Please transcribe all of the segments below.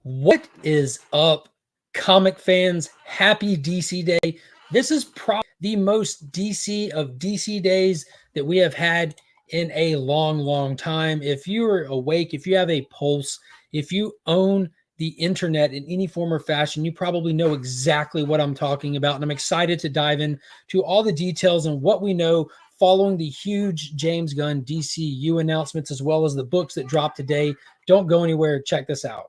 What is up, comic fans? Happy DC Day. This is probably the most DC of DC days that we have had in a long, long time. If you are awake, if you have a pulse, if you own the internet in any form or fashion, you probably know exactly what I'm talking about. And I'm excited to dive into all the details and what we know following the huge James Gunn DCU announcements, as well as the books that dropped today. Don't go anywhere. Check this out.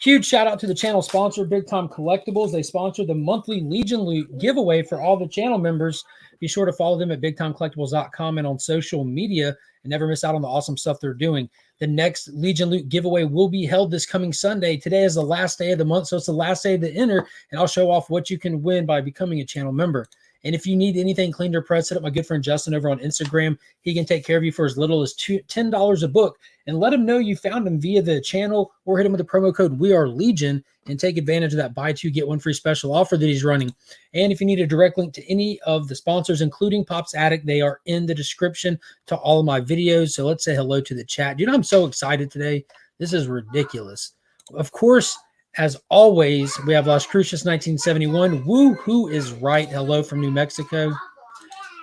Huge shout out to the channel sponsor, Big Time Collectibles. They sponsor the monthly Legion Loot giveaway for all the channel members. Be sure to follow them at bigtimecollectibles.com and on social media and never miss out on the awesome stuff they're doing. The next Legion Loot giveaway will be held this coming Sunday. Today is the last day of the month, so it's the last day to enter, and I'll show off what you can win by becoming a channel member. And if you need anything cleaned or pressed, hit up my good friend Justin over on Instagram. He can take care of you for as little as $10 a book. And let him know you found him via the channel, or hit him with the promo code WeAreLegion and take advantage of that buy two, get one free special offer that he's running. And if you need a direct link to any of the sponsors, including Pop's Attic, they are in the description to all of my videos. So let's say hello to the chat. Dude, I'm so excited today. This is ridiculous. Of course, as always, we have Las Cruces 1971. Woo, who is right? Hello from New Mexico.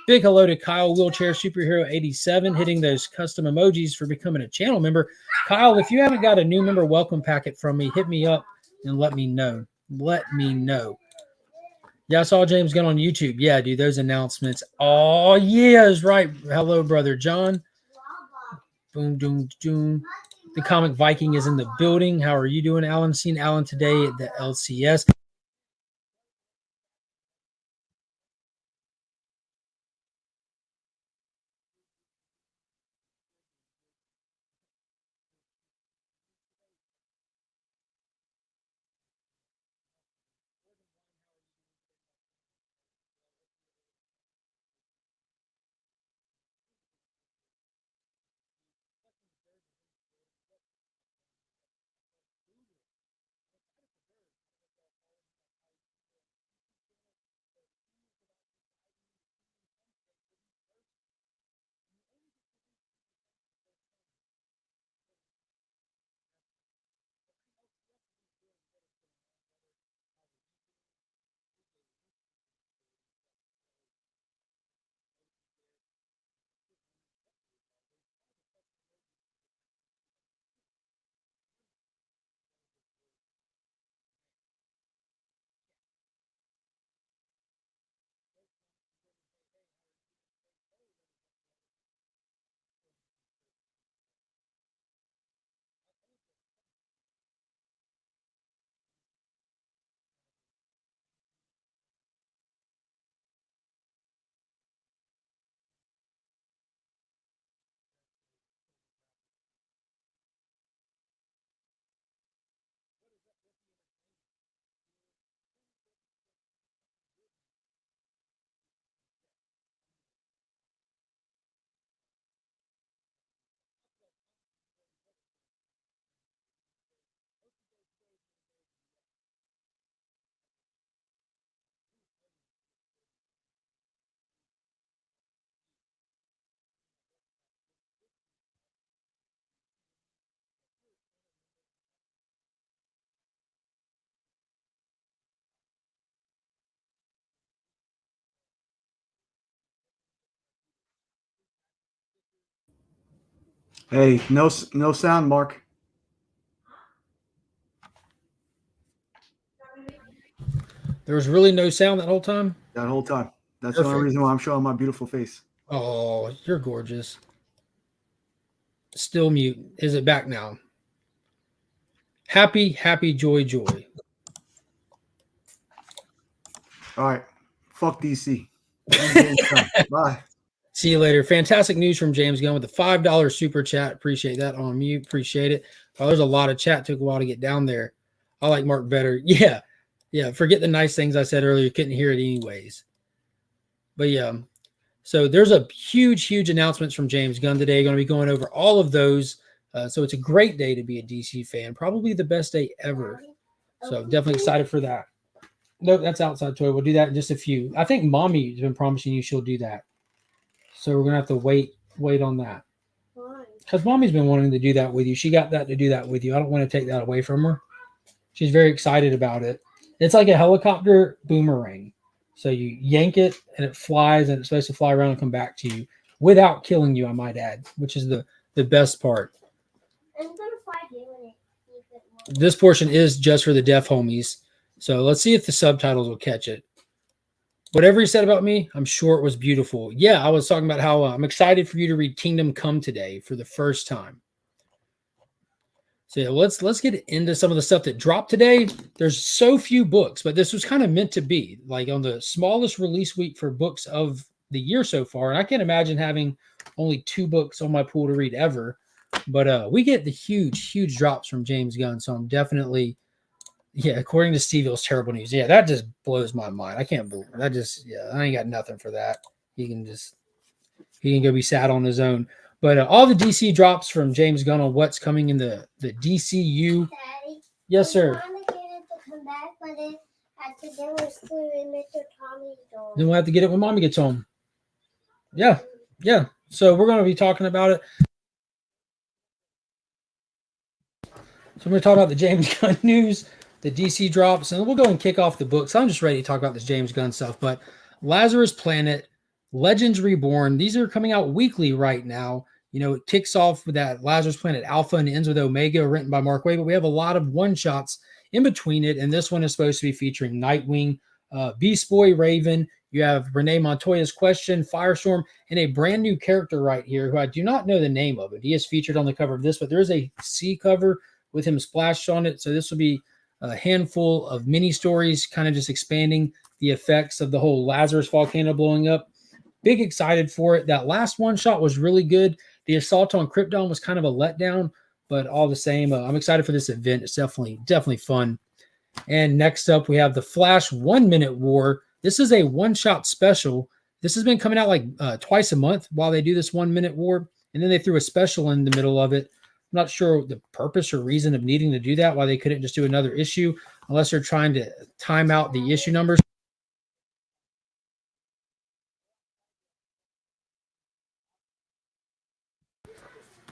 Big hello to Kyle Wheelchair Superhero 87, hitting those custom emojis for becoming a channel member. Kyle, if you haven't got a new member welcome packet from me, hit me up and let me know. Let me know. Yeah, I saw James Gunn on YouTube. Yeah, dude, those announcements. Oh, yeah, is right. Hello, brother John. Boom, doom, doom. The Comic Viking is in the building. How are you doing, Alan? Seen Alan today at the LCS. Hey, no sound, Mark. There was really no sound that whole time? That whole time. That's Perfect. the only reason why I'm showing my beautiful face. Oh, you're gorgeous. Still mute. Is it back now? Happy, happy, joy, joy. All right. Fuck DC. Bye. See you later. Fantastic news from James Gunn with the $5 super chat. Appreciate that. On mute. Appreciate it. Oh, there's a lot of chat. Took a while to get down there. I like Mark better. Yeah. Yeah. Forget the nice things I said earlier. Couldn't hear it anyways. But yeah. So there's a huge, huge announcements from James Gunn today. Going to be going over all of those. So it's a great day to be a DC fan. Probably the best day ever. So definitely excited for that. Nope, that's outside toy. We'll do that in just a few. I think Mommy's been promising you she'll do that. So we're gonna have to wait on that. Why? Because Mommy's been wanting to do that with you. She got that to do that with you. I don't want to take that away from her. She's very excited about it. It's like a helicopter boomerang. So you yank it and it flies and it's supposed to fly around and come back to you without killing you, I might add, which is the best part. I'm gonna fly you when it keep it more. This portion is just for the deaf homies. So let's see if the subtitles will catch it. Whatever he said about me, I'm sure it was beautiful. Yeah, I was talking about how I'm excited for you to read Kingdom Come today for the first time. So yeah, let's get into some of the stuff that dropped today. There's so few books, but this was kind of meant to be like on the smallest release week for books of the year so far. And I can't imagine having only 2 books on my pool to read ever. But we get the huge drops from James Gunn. So I'm definitely, yeah, according to Steve, it was terrible news. Yeah, that just blows my mind. I can't believe that. I ain't got nothing for that. He can go be sad on his own. But all the DC drops from James Gunn on what's coming in the DCU. Daddy, Yes, sir. I want to get it to come back, but it accidentally flew in Mr. Tommy's door. Then we'll have to get it when Mommy gets home. Yeah. So we're going to be talking about it. So I'm going to talk about the James Gunn news, the DC drops, and we'll go and kick off the books. I'm just ready to talk about this James Gunn stuff. But Lazarus Planet, Legends Reborn, these are coming out weekly right now. You know, it kicks off with that Lazarus Planet Alpha and ends with Omega, written by Mark Waid, but we have a lot of one-shots in between it, and this one is supposed to be featuring Nightwing, Beast Boy, Raven. You have Renee Montoya's Question, Firestorm, and a brand new character right here who I do not know the name of it. He is featured on the cover of this, but there is a C cover with him splashed on it, so this will be a handful of mini stories, kind of just expanding the effects of the whole Lazarus volcano blowing up. Big excited for it. That last one shot was really good. The assault on Krypton was kind of a letdown, but all the same, I'm excited for this event. It's definitely fun. And next up, we have the Flash 1 Minute War. This is a one-shot special. This has been coming out like twice a month while they do this 1 minute war, and then they threw a special in the middle of it. I'm not sure the purpose or reason of needing to do that, why they couldn't just do another issue, unless they're trying to time out the issue numbers.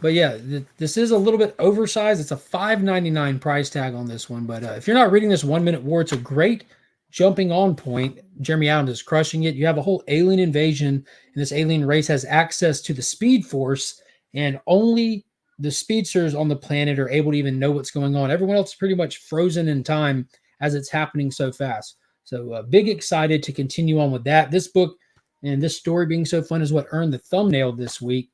But yeah, this is a little bit oversized. It's a $5.99 price tag on this one. But if you're not reading this 1 minute war, it's a great jumping on point. Jeremy Adams is crushing it. You have a whole alien invasion, and this alien race has access to the Speed Force, and only the speedsters on the planet are able to even know what's going on. Everyone else is pretty much frozen in time as it's happening so fast. So big excited to continue on with that. This book and this story being so fun is what earned the thumbnail this week.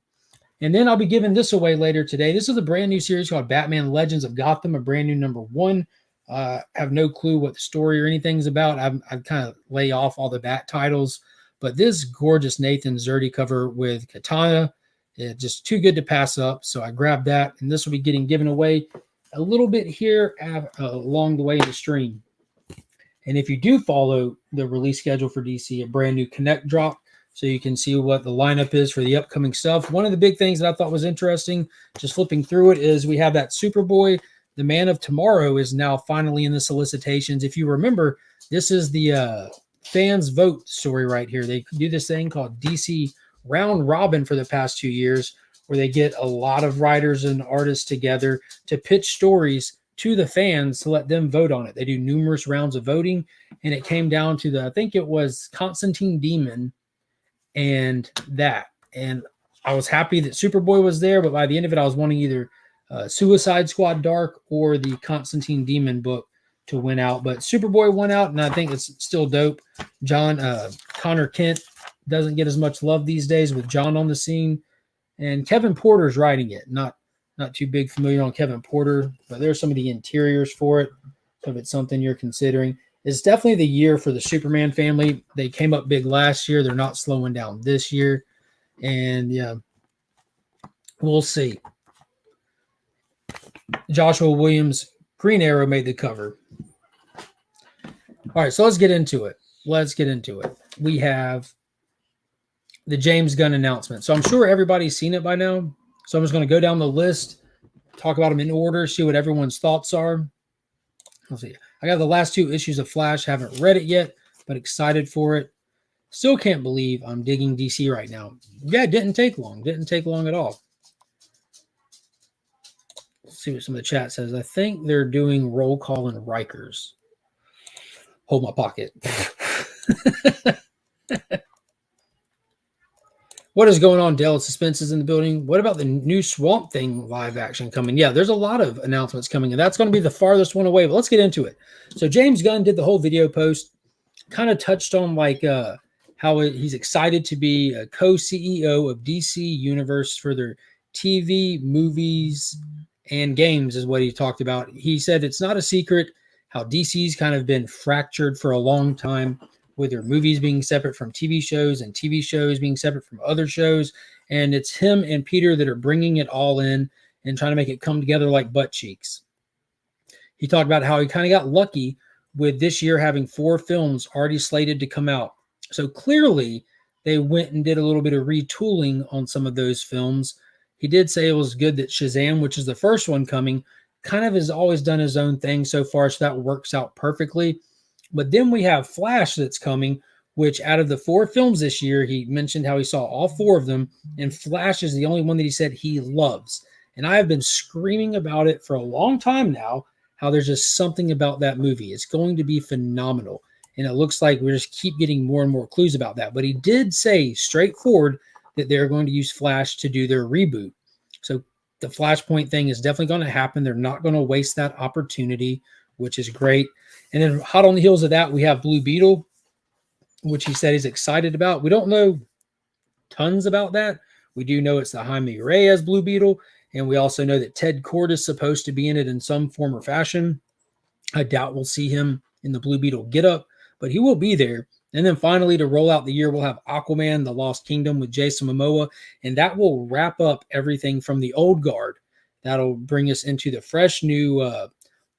And then I'll be giving this away later today. This is a brand new series called Batman Legends of Gotham, a brand new #1. I have no clue what the story or anything's about. I've kind of lay off all the Bat titles. But this gorgeous Nathan Zerdy cover with Katana, just too good to pass up. So I grabbed that, and this will be getting given away a little bit here along the way in the stream. And if you do follow the release schedule for DC, a brand new Connect drop, so you can see what the lineup is for the upcoming stuff. One of the big things that I thought was interesting, just flipping through it, is we have that Superboy, the Man of Tomorrow, is now finally in the solicitations. If you remember, this is the fans vote story right here. They do this thing called DC Round Robin for the past 2 years, where they get a lot of writers and artists together to pitch stories to the fans to let them vote on it. They do numerous rounds of voting, and it came down to I think it was Constantine Demon and that. And I was happy that Superboy was there, but by the end of it, I was wanting either Suicide Squad Dark or the Constantine Demon book to win out. But Superboy won out, and I think it's still dope. Connor Kent doesn't get as much love these days with John on the scene, and Kevin Porter's writing it. Not too big familiar on Kevin Porter, but there's some of the interiors for it. So if it's something you're considering, it's definitely the year for the Superman family. They came up big last year. They're not slowing down this year. And yeah, we'll see. Joshua Williams, Green Arrow, made the cover. All right, so let's get into it. We have the James Gunn announcement. So I'm sure everybody's seen it by now. So I'm just going to go down the list, talk about them in order, see what everyone's thoughts are. Let's see. I got the last 2 issues of Flash. Haven't read it yet, but excited for it. Still can't believe I'm digging DC right now. Yeah, it didn't take long. Didn't take long at all. Let's see what some of the chat says. I think they're doing roll call in Rikers. Hold my pocket. What is going on, Dale? Suspense is in the building. What about the new Swamp Thing live action coming? Yeah, there's a lot of announcements coming, and that's going to be the farthest one away. But let's get into it. So James Gunn did the whole video post, kind of touched on like how he's excited to be a co-CEO of DC Universe for their TV, movies, and games is what he talked about. He said it's not a secret how DC's kind of been fractured for a long time, with their movies being separate from TV shows and TV shows being separate from other shows. And it's him and Peter that are bringing it all in and trying to make it come together like butt cheeks. He talked about how he kind of got lucky with this year having 4 films already slated to come out. So clearly they went and did a little bit of retooling on some of those films. He did say it was good that Shazam, which is the first one coming, kind of has always done his own thing so far, so that works out perfectly. But then we have Flash that's coming, which out of the 4 films this year, he mentioned how he saw all 4 of them, and Flash is the only one that he said he loves. And I have been screaming about it for a long time now, how there's just something about that movie. It's going to be phenomenal. And it looks like we just keep getting more and more clues about that. But he did say straightforward that they're going to use Flash to do their reboot. So the Flashpoint thing is definitely going to happen. They're not going to waste that opportunity, which is great. And then hot on the heels of that, we have Blue Beetle, which he said he's excited about. We don't know tons about that. We do know it's the Jaime Reyes Blue Beetle, and we also know that Ted Kord is supposed to be in it in some form or fashion. I doubt we'll see him in the Blue Beetle getup, but he will be there. And then finally, to roll out the year, we'll have Aquaman, The Lost Kingdom with Jason Momoa, and that will wrap up everything from the old guard. That'll bring us into the fresh new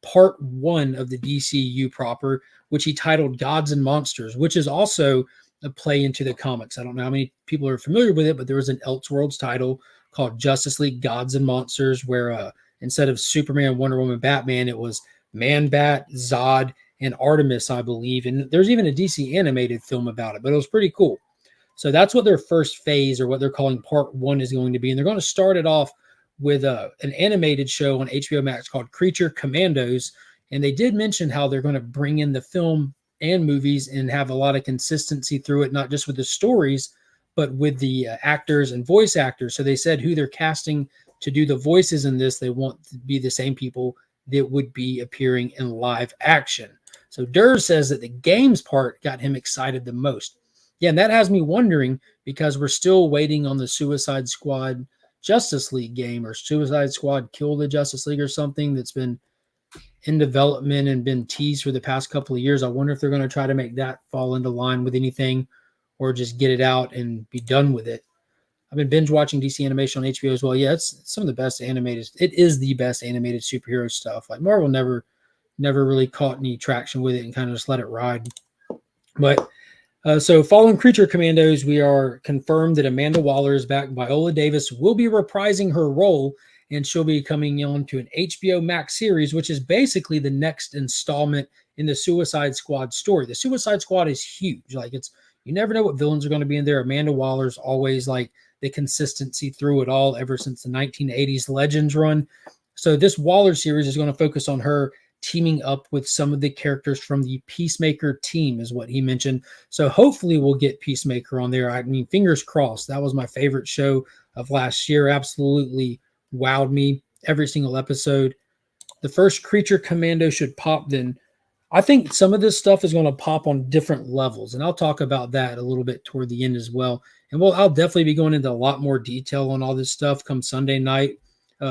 part 1 of the DCU proper, which he titled Gods and Monsters, which is also a play into the comics. I don't know how many people are familiar with it, but there was an Elseworlds title called Justice League Gods and Monsters, where instead of Superman, Wonder Woman, Batman, it was Man-Bat, Zod, and Artemis, I believe. And there's even a DC animated film about it, but it was pretty cool. So that's what their first phase, or what they're calling part 1, is going to be. And they're going to start it off with an animated show on HBO Max called Creature Commandos. And they did mention how they're going to bring in the film and movies and have a lot of consistency through it, not just with the stories, but with the actors and voice actors. So they said who they're casting to do the voices in this, they want to be the same people that would be appearing in live action. So Durr says that the games part got him excited the most. Yeah, and that has me wondering, because we're still waiting on the Suicide Squad Justice League game, or Suicide Squad Kill the Justice League, or something that's been in development and been teased for the past couple of years. I wonder if they're going to try to make that fall into line with anything, or just get it out and be done with it. I've been binge watching DC animation on HBO as well. Yeah, it's some of the best animated. It is the best animated superhero stuff. Like Marvel never really caught any traction with it and kind of just let it ride. But so following Creature Commandos, we are confirmed that Amanda Waller is back. Viola Davis will be reprising her role, and she'll be coming on to an HBO Max series, which is basically the next installment in the Suicide Squad story. The Suicide Squad is huge. Like, it's, you never know what villains are going to be in there. Amanda Waller's always like the consistency through it all ever since the 1980s Legends run. So this Waller series is going to focus on her teaming up with some of the characters from the Peacemaker team, is what he mentioned. So hopefully we'll get Peacemaker on there. I mean, fingers crossed. That was my favorite show of last year. Absolutely wowed me every single episode. The first Creature Commando should pop then. I think some of this stuff is going to pop on different levels, and I'll talk about that a little bit toward the end as well. And I'll definitely be going into a lot more detail on all this stuff come Sunday night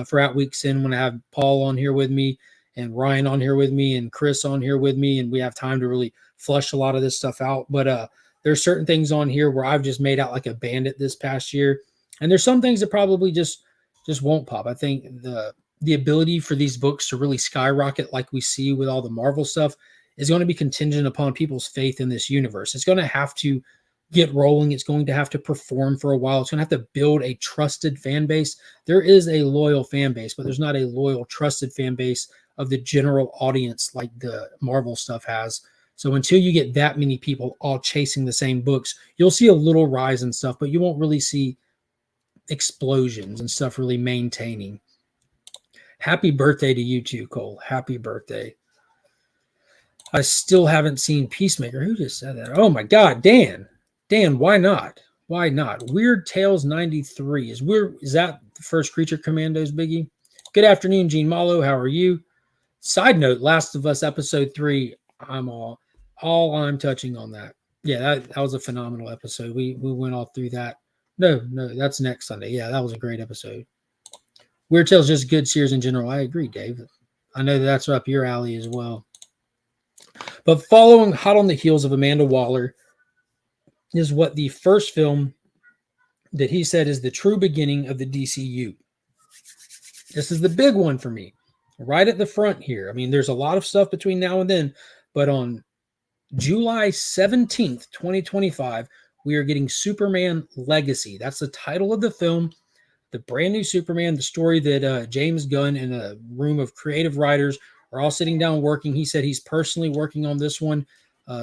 for At Week's End, when I have Paul on here with me, and Ryan on here with me, and Chris on here with me, and we have time to really flush a lot of this stuff out. But there's certain things on here where I've just made out like a bandit this past year, and there's some things that probably just won't pop. I think the ability for these books to really skyrocket like we see with all the Marvel stuff is going to be contingent upon people's faith in this universe. It's going to have to get rolling. It's going to have to perform for a while. It's going to have to build a trusted fan base. There is a loyal fan base, but there's not a loyal, trusted fan base of the general audience like the Marvel stuff has. So until you get that many people all chasing the same books, you'll see a little rise and stuff, but you won't really see explosions and stuff really maintaining. Happy birthday to you too, Cole. Happy birthday. I still haven't seen Peacemaker. Who just said that? Oh my God, Dan. Dan, why not? Why not? Weird Tales 93. Is that the first Creature Commandos, Biggie? Good afternoon, Gene Malo. How are you? Side note, Last of Us episode 3. I'm all I'm touching on that. Yeah, that was a phenomenal episode. We went all through that. No, that's next Sunday. Yeah, that was a great episode. Weird Tales just good series in general. I agree, Dave. I know that's up your alley as well. But following hot on the heels of Amanda Waller is what the first film that he said is the true beginning of the DCU. This is the big one for me. Right at the front here. I mean, there's a lot of stuff between now and then, but on July 17th, 2025, we are getting Superman Legacy. That's the title of the film. The brand new Superman, the story that James Gunn and a room of creative writers are all sitting down working. He said he's personally working on this one.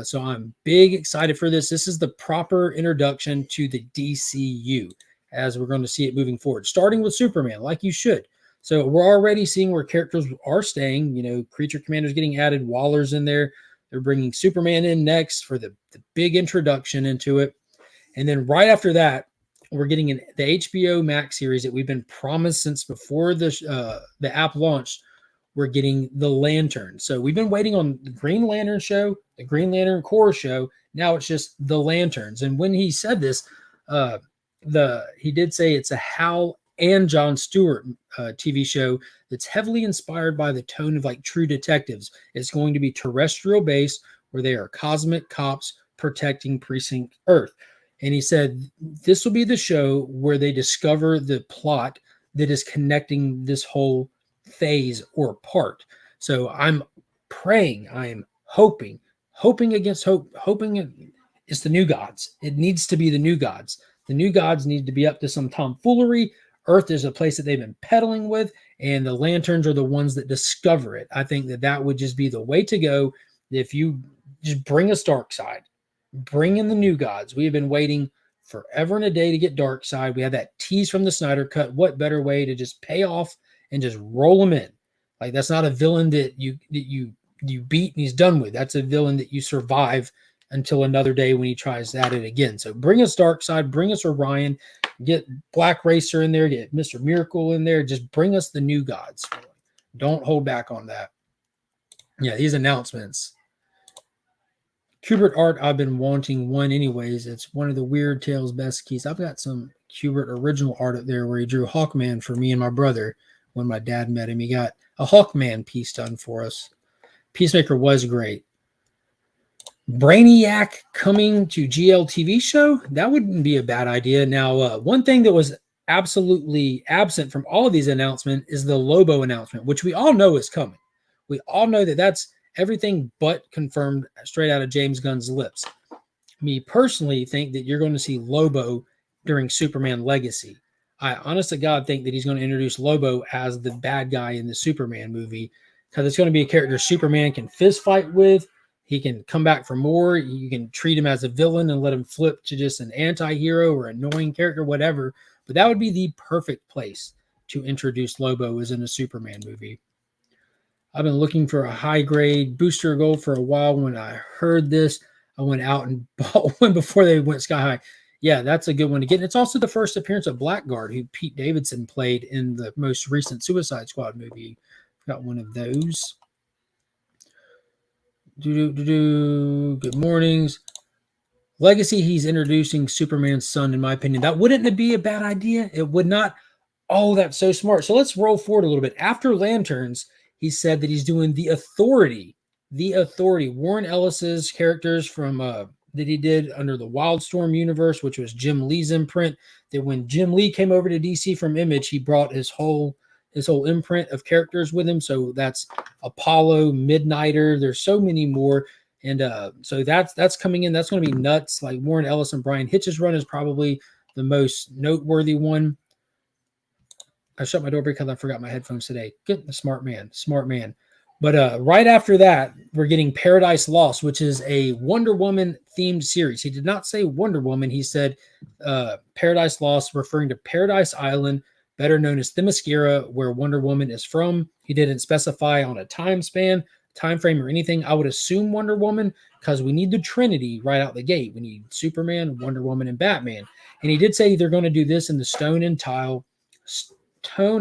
So I'm big excited for this. This is the proper introduction to the DCU as we're going to see it moving forward, starting with Superman, like you should. So we're already seeing where characters are staying. You know, Creature Commander's getting added. Waller's in there. They're bringing Superman in next for the big introduction into it. And then right after that, we're getting the HBO Max series that we've been promised since before the app launched. We're getting The Lantern. So we've been waiting on the Green Lantern show, the Green Lantern Corps show. Now it's just The Lanterns. And when he said this, he did say it's a Hal and Jon Stewart TV show that's heavily inspired by the tone of like True Detectives. It's going to be terrestrial based, where they are cosmic cops protecting Precinct Earth. And he said this will be the show where they discover the plot that is connecting this whole phase or part. So I'm praying, I'm hoping against hope, hoping it's the New Gods. It needs to be the New Gods. The New Gods need to be up to some tomfoolery. Earth is a place that they've been peddling with, and the Lanterns are the ones that discover it. I think that would just be the way to go. If you just bring us Darkseid, bring in the New Gods. We have been waiting forever and a day to get Darkseid. We had that tease from the Snyder Cut. What better way to just pay off and just roll him in? Like, that's not a villain that you beat and he's done with. That's a villain that you survive until another day when he tries at it again. So bring us Darkseid, bring us Orion, get Black Racer in there, get Mr. Miracle in there. Just bring us the New Gods. Don't hold back on that. Yeah, these announcements. Kubert art, I've been wanting one anyways. It's one of the Weird Tales best keys. I've got some Kubert original art up there where he drew Hawkman for me and my brother when my dad met him. He got a Hawkman piece done for us. Peacemaker was great. Brainiac coming to GL TV show? That wouldn't be a bad idea. Now, one thing that was absolutely absent from all of these announcements is the Lobo announcement, which we all know is coming. We all know that that's everything but confirmed straight out of James Gunn's lips. Me personally think that you're going to see Lobo during Superman Legacy. I honest to God think that he's going to introduce Lobo as the bad guy in the Superman movie, because it's going to be a character Superman can fist fight with. He can come back for more. You can treat him as a villain and let him flip to just an anti-hero or annoying character, whatever. But that would be the perfect place to introduce Lobo, is in a Superman movie. I've been looking for a high-grade booster gold for a while. When I heard this, I went out and bought one before they went sky high. Yeah, that's a good one to get. And it's also the first appearance of Blackguard, who Pete Davidson played in the most recent Suicide Squad movie. Got one of those. Good mornings. Legacy, he's introducing Superman's son, in my opinion. That wouldn't be a bad idea. It would not. Oh, that's so smart. So let's roll forward a little bit. After Lanterns, he said that he's doing The Authority. The Authority. Warren Ellis's characters from that he did under the Wildstorm universe, which was Jim Lee's imprint. That when Jim Lee came over to DC from Image, he brought his whole imprint of characters with him. So that's Apollo, Midnighter. There's so many more. And so that's coming in. That's going to be nuts. Like Warren Ellis and Brian Hitch's run is probably the most noteworthy one. I shut my door because I forgot my headphones today. Get the smart man. But right after that, we're getting Paradise Lost, which is a Wonder Woman themed series. He did not say Wonder Woman. He said Paradise Lost, referring to Paradise Island, better known as Themyscira, where Wonder Woman is from. He didn't specify on a time frame, or anything. I would assume Wonder Woman, because we need the Trinity right out the gate. We need Superman, Wonder Woman, and Batman. And he did say they're going to do this in the tone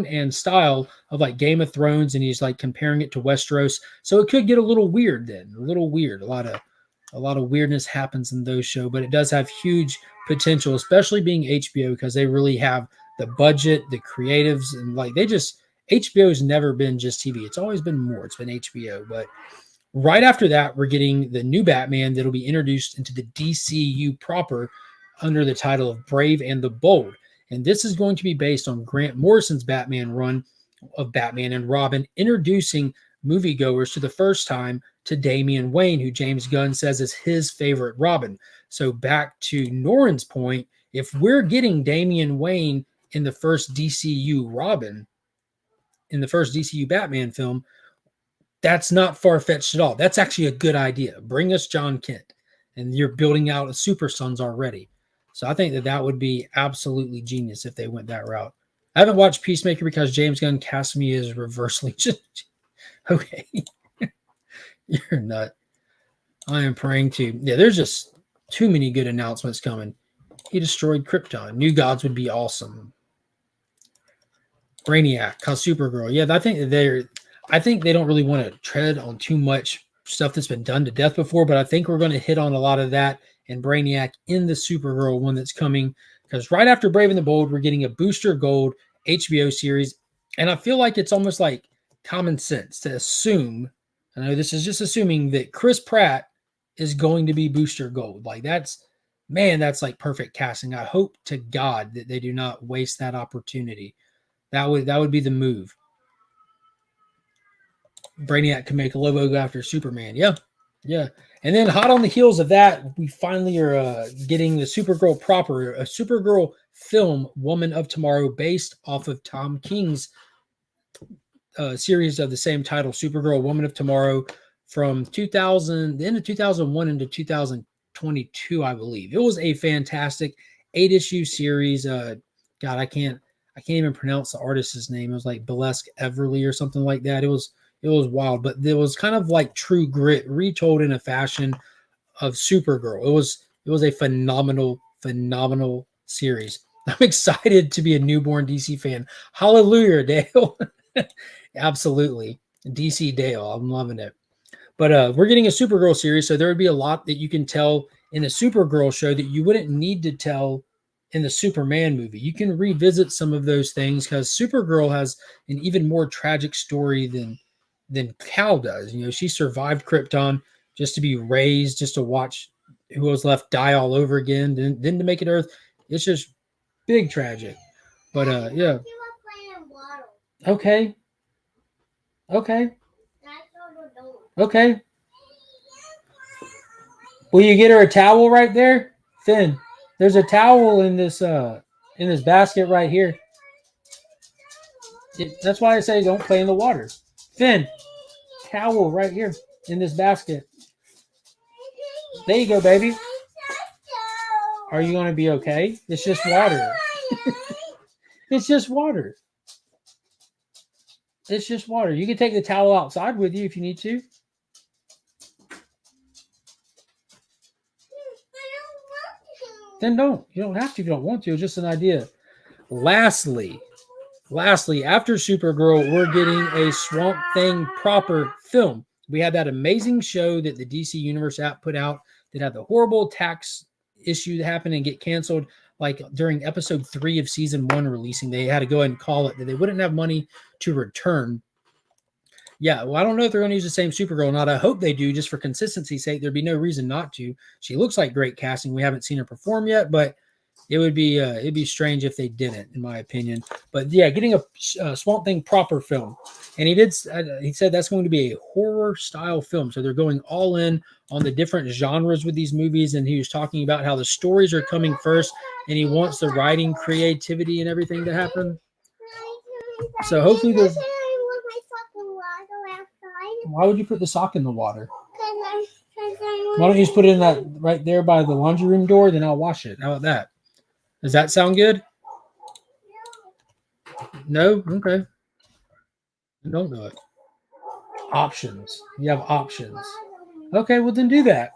and style of like Game of Thrones, and he's like comparing it to Westeros. So it could get a little weird then. A little weird. A lot of weirdness happens in those shows, but it does have huge potential, especially being HBO, because they really have the budget, the creatives, and like HBO has never been just TV. It's always been more. It's been HBO. But right after that, we're getting the new Batman that'll be introduced into the DCU proper under the title of Brave and the Bold. And this is going to be based on Grant Morrison's Batman run of Batman and Robin, introducing moviegoers to the first time to Damian Wayne, who James Gunn says is his favorite Robin. So back to Noren's point, if we're getting Damian Wayne in the first DCU Robin, in the first DCU Batman film, that's not far-fetched at all. That's actually a good idea. Bring us John Kent, and you're building out a Super Sons already. So I think that would be absolutely genius if they went that route. I haven't watched Peacemaker because James Gunn cast me as Reverse Legion. Okay. You're nut. I am praying to. Yeah, there's just too many good announcements coming. He destroyed Krypton. New Gods would be awesome. Brainiac, cause Supergirl. Yeah, I think they don't really want to tread on too much stuff that's been done to death before, but I think we're going to hit on a lot of that and Brainiac in the Supergirl one that's coming, because right after Brave and the Bold, we're getting a Booster Gold HBO series. And I feel like it's almost like common sense to assume, I know this is just assuming, that Chris Pratt is going to be Booster Gold. Like that's like perfect casting. I hope to God that they do not waste that opportunity. That would be the move. Brainiac can make Lobo go after Superman. Yeah. And then hot on the heels of that, we finally are getting the Supergirl proper, a Supergirl film, Woman of Tomorrow, based off of Tom King's series of the same title, Supergirl, Woman of Tomorrow, from the end of 2001 into 2022, I believe. It was a fantastic 8-issue series. God, I can't even pronounce the artist's name. It was like Burlesque Everly or something like that. It was wild, but it was kind of like True Grit retold in a fashion of Supergirl. It was a phenomenal series. I'm excited to be a newborn DC fan. Hallelujah, Dale. Absolutely. DC Dale. I'm loving it. But we're getting a Supergirl series, so there would be a lot that you can tell in a Supergirl show that you wouldn't need to tell in the Superman movie. You can revisit some of those things because Supergirl has an even more tragic story than Cal does. You know, she survived Krypton just to be raised, just to watch who was left die all over again, then to make it Earth. It's just big tragic. But yeah. Okay. Will you get her a towel right there? Finn, there's a towel in this basket right here. That's why I say don't play in the water. Finn, towel right here in this basket. There you go, baby. Are you going to be okay? It's just water. It's just water. It's just water. You can take the towel outside with you if you need to. Then don't. You don't have to if you don't want to. It's just an idea. Lastly, after Supergirl, we're getting a Swamp Thing proper film. We had that amazing show that the DC Universe app put out that had the horrible tax issue that happened and get canceled. Like during episode 3 of season 1 releasing, they had to go ahead and call it that they wouldn't have money to return. Yeah, well, I don't know if they're going to use the same Supergirl or not. I hope they do, just for consistency's sake. There'd be no reason not to. She looks like great casting. We haven't seen her perform yet, but it would be it'd be strange if they didn't, in my opinion. But yeah, getting a Swamp Thing proper film, and he said that's going to be a horror style film. So they're going all in on the different genres with these movies, and he was talking about how the stories are coming first, and he wants the writing creativity and everything to happen. So hopefully there's. Why would you put the sock in the water? Cause Why don't you just put it in that right there by the laundry room door? Then I'll wash it. How about that? Does that sound good? No? Okay. Don't do it. Options. You have options. Okay, well then do that.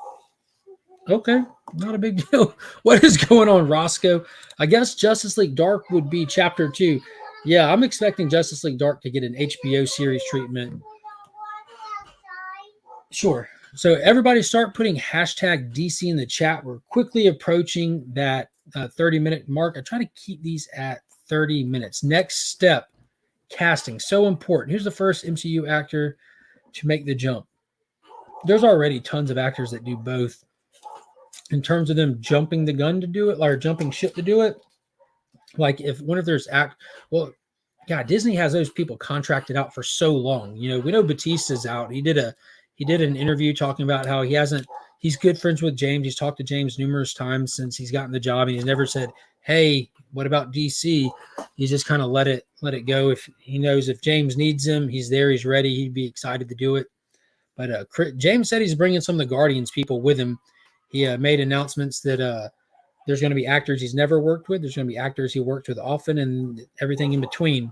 Okay, not a big deal. What is going on, Roscoe? I guess Justice League Dark would be chapter 2. Yeah, I'm expecting Justice League Dark to get an HBO series treatment. Sure. So everybody start putting hashtag DC in the chat. We're quickly approaching that 30-minute mark. I try to keep these at 30 minutes. Next step, casting. So important. Who's the first MCU actor to make the jump? There's already tons of actors that do both. In terms of them jumping the gun to do it, or jumping ship to do it, like if one of there's well, God, Disney has those people contracted out for so long. You know, we know Batista's out. He did an interview talking about how he's good friends with James. He's talked to James numerous times since he's gotten the job, and he's never said, "Hey, what about DC?" He's just kind of let it go. If he knows if James needs him, he's there, he's ready, he'd be excited to do it. But James said he's bringing some of the Guardians people with him. He made announcements that there's going to be actors he's never worked with. There's going to be actors he worked with often and everything in between.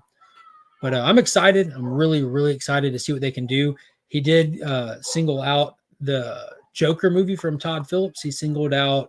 But I'm excited. I'm really, really excited to see what they can do. He did single out the Joker movie from Todd Phillips. He singled out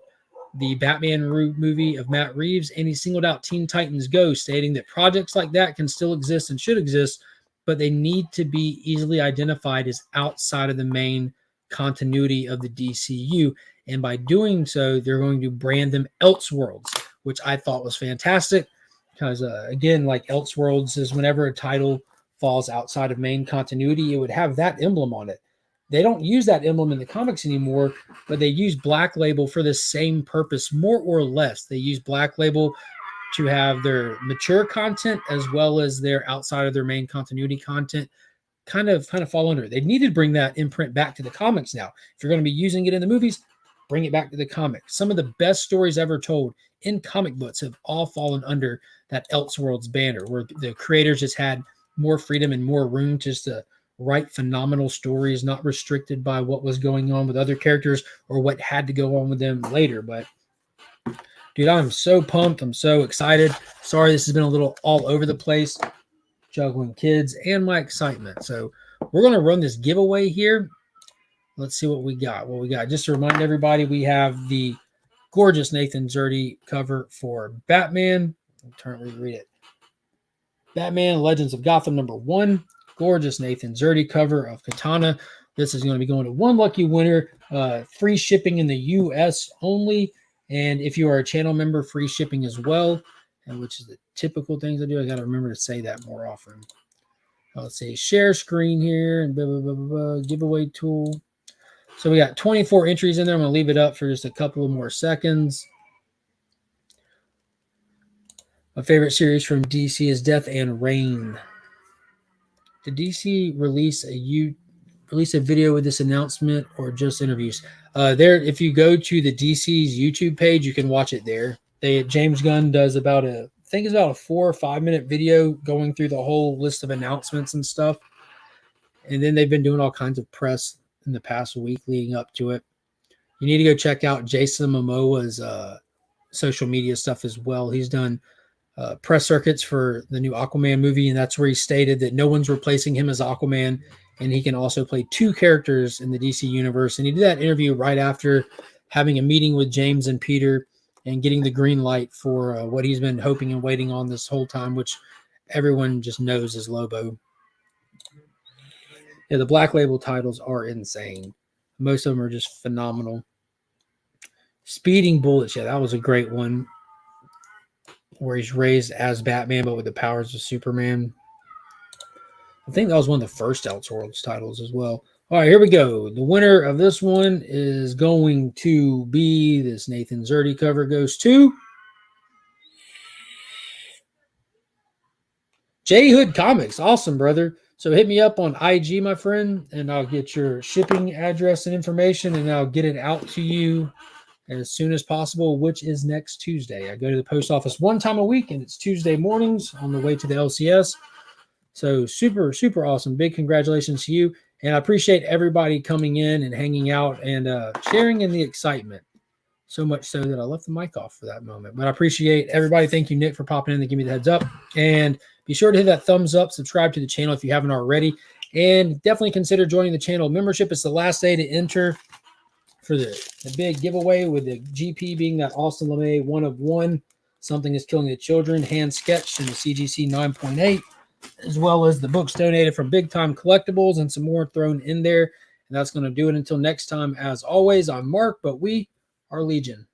the Batman movie of Matt Reeves, and he singled out Teen Titans Go, stating that projects like that can still exist and should exist, but they need to be easily identified as outside of the main continuity of the DCU. And by doing so, they're going to brand them Elseworlds, which I thought was fantastic because, again, like Elseworlds is whenever a title falls outside of main continuity, it would have that emblem on it. They don't use that emblem in the comics anymore, but they use Black Label for the same purpose, more or less. They use Black Label to have their mature content as well as their outside of their main continuity content kind of fall under it. They need to bring that imprint back to the comics now. If you're going to be using it in the movies, bring it back to the comics. Some of the best stories ever told in comic books have all fallen under that Elseworlds banner, where the creators just had more freedom and more room just to write phenomenal stories, not restricted by what was going on with other characters or what had to go on with them later. But dude, I'm so pumped. I'm so excited. Sorry, this has been a little all over the place, juggling kids and my excitement. So we're going to run this giveaway here. Let's see what we got. Just to remind everybody, we have the gorgeous Nathan Zerdy cover for Batman. Read it. Batman Legends of Gotham #1. Gorgeous Nathan Zerdy cover of Katana. This is going to be going to one lucky winner. Free shipping in the U.S. only. And if you are a channel member, free shipping as well, and which is the typical things I do. I got to remember to say that more often. Let's see. Share screen here and blah, blah, blah, blah, blah, giveaway tool. So we got 24 entries in there. I'm going to leave it up for just a couple of more seconds. My favorite series from DC is Death and Reign. Did DC release a video with this announcement or just interviews? If you go to the DC's YouTube page, you can watch it there. James Gunn does about a 4 or 5 minute video going through the whole list of announcements and stuff. And then they've been doing all kinds of press in the past week leading up to it. You need to go check out Jason Momoa's social media stuff as well. He's done press circuits for the new Aquaman movie, and that's where he stated that no one's replacing him as Aquaman, and he can also play 2 characters in the DC universe. And he did that interview right after having a meeting with James and Peter and getting the green light for what he's been hoping and waiting on this whole time, which everyone just knows is Lobo. Yeah, the Black Label titles are insane. Most of them are just phenomenal. Speeding Bullets, yeah, that was a great one, where he's raised as Batman but with the powers of Superman. I think that was one of the first Elseworlds titles as well. All right, here we go. The winner of this one is going to be this Nathan Zerdy cover goes to J Hood Comics. Awesome, brother. So hit me up on IG, my friend, and I'll get your shipping address and information, and I'll get it out to you as soon as possible, which is next Tuesday. I go to the post office 1 time a week, and it's Tuesday mornings on the way to the LCS. So super, super awesome. Big congratulations to you. And I appreciate everybody coming in and hanging out and sharing in the excitement. So much so that I left the mic off for that moment. But I appreciate everybody. Thank you, Nick, for popping in to give me the heads up. And be sure to hit that thumbs up, subscribe to the channel if you haven't already. And definitely consider joining the channel membership. It's the last day to enter for the big giveaway, with the GP being that Austin LeMay 1 of 1. Something is Killing the Children, hand sketched, and the CGC 9.8, as well as the books donated from Big Time Collectibles and some more thrown in there. And that's going to do it until next time. As always, I'm Mark, but we are Legion.